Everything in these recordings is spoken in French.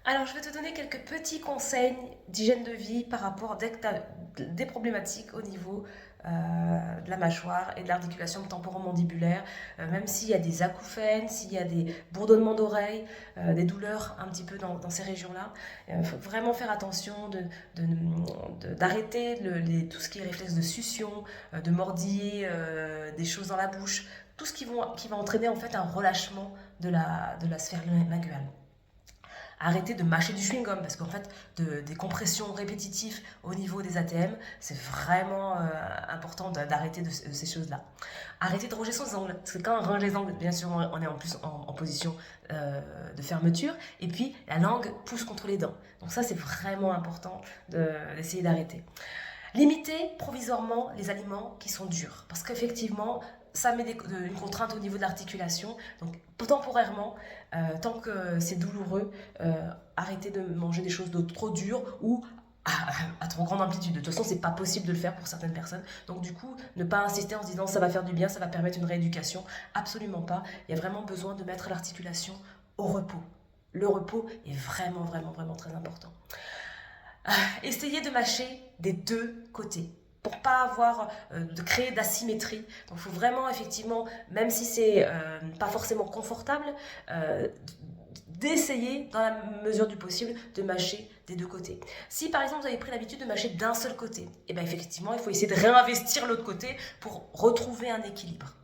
Alors, je vais te donner quelques petits conseils d'hygiène de vie par rapport dès que tu as des problématiques au niveau de la mâchoire et de l'articulation temporomandibulaire, même s'il y a des acouphènes, s'il y a des bourdonnements d'oreilles, des douleurs un petit peu dans ces régions-là. Il faut vraiment faire attention d'arrêter tout ce qui est réflexe de succion, de mordiller des choses dans la bouche, tout ce qui va entraîner en fait un relâchement de la sphère linguale. Arrêter de mâcher du chewing-gum parce qu'en fait, des compressions répétitives au niveau des ATM, c'est vraiment important d'arrêter de ces choses-là. Arrêter de ronger ses ongles, parce que quand on range les ongles, bien sûr, on est en plus en position de fermeture, et puis la langue pousse contre les dents. Donc ça, c'est vraiment important d'essayer d'arrêter. Limiter provisoirement les aliments qui sont durs, parce qu'effectivement, ça met une contrainte au niveau de l'articulation. Donc, temporairement, tant que c'est douloureux, arrêtez de manger des choses de trop dures ou à trop grande amplitude. De toute façon, c'est pas possible de le faire pour certaines personnes. Donc, du coup, ne pas insister en se disant ça va faire du bien, ça va permettre une rééducation. Absolument pas. Il y a vraiment besoin de mettre l'articulation au repos. Le repos est vraiment, vraiment, vraiment très important. Essayez de mâcher des deux côtés pour pas avoir de créer d'asymétrie. Donc il faut vraiment effectivement, même si c'est pas forcément confortable, d'essayer dans la mesure du possible de mâcher des deux côtés. Si par exemple vous avez pris l'habitude de mâcher d'un seul côté, et bien effectivement il faut essayer de réinvestir l'autre côté pour retrouver un équilibre.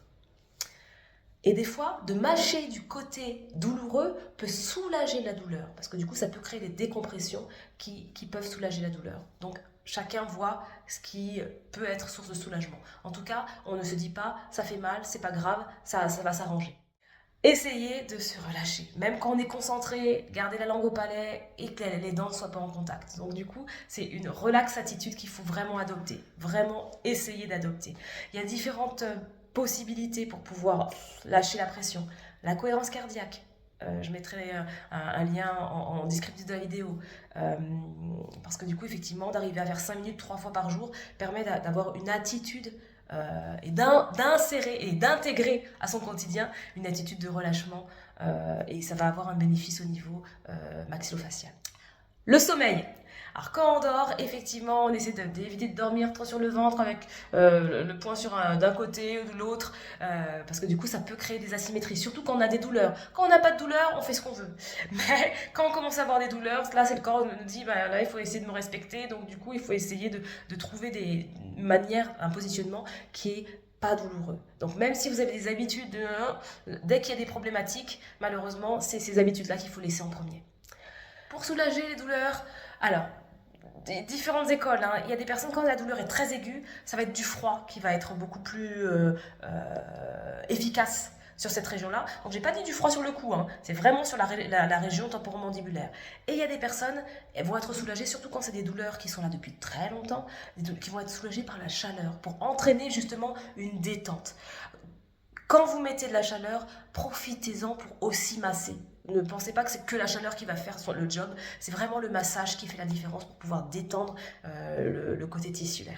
Et des fois, de mâcher du côté douloureux peut soulager la douleur, parce que du coup, ça peut créer des décompressions qui peuvent soulager la douleur. Donc, chacun voit ce qui peut être source de soulagement. En tout cas, on ne se dit pas, ça fait mal, c'est pas grave, ça va s'arranger. Essayez de se relâcher, même quand on est concentré, gardez la langue au palais et que les dents ne soient pas en contact. Donc du coup, c'est une relax attitude qu'il faut vraiment adopter, vraiment essayer d'adopter. Il y a différentes possibilités pour pouvoir lâcher la pression. La cohérence cardiaque, je mettrai un lien en descriptif de la vidéo. Parce que du coup, effectivement, d'arriver à faire 5 minutes 3 fois par jour permet d'avoir une attitude et d'insérer et d'intégrer à son quotidien une attitude de relâchement et ça va avoir un bénéfice au niveau maxillofacial. Le sommeil. Alors quand on dort, effectivement, on essaie d'éviter de dormir trop sur le ventre avec le poing d'un côté ou de l'autre, parce que du coup ça peut créer des asymétries, surtout quand on a des douleurs. Quand on n'a pas de douleur, on fait ce qu'on veut. Mais quand on commence à avoir des douleurs, là c'est le corps qui nous dit, bah, là il faut essayer de me respecter, donc du coup il faut essayer de trouver des manières, un positionnement qui est pas douloureux. Donc même si vous avez des habitudes, dès qu'il y a des problématiques, malheureusement c'est ces habitudes-là qu'il faut laisser en premier. Pour soulager les douleurs, alors, des différentes écoles. Hein. Il y a des personnes, quand la douleur est très aiguë, ça va être du froid qui va être beaucoup plus efficace sur cette région-là. Donc, j'ai pas dit du froid sur le cou, hein. C'est vraiment sur la région temporomandibulaire. Et il y a des personnes, elles vont être soulagées, surtout quand c'est des douleurs qui sont là depuis très longtemps, qui vont être soulagées par la chaleur, pour entraîner justement une détente. Quand vous mettez de la chaleur, profitez-en pour aussi masser. Ne pensez pas que c'est que la chaleur qui va faire le job, c'est vraiment le massage qui fait la différence pour pouvoir détendre le côté tissulaire.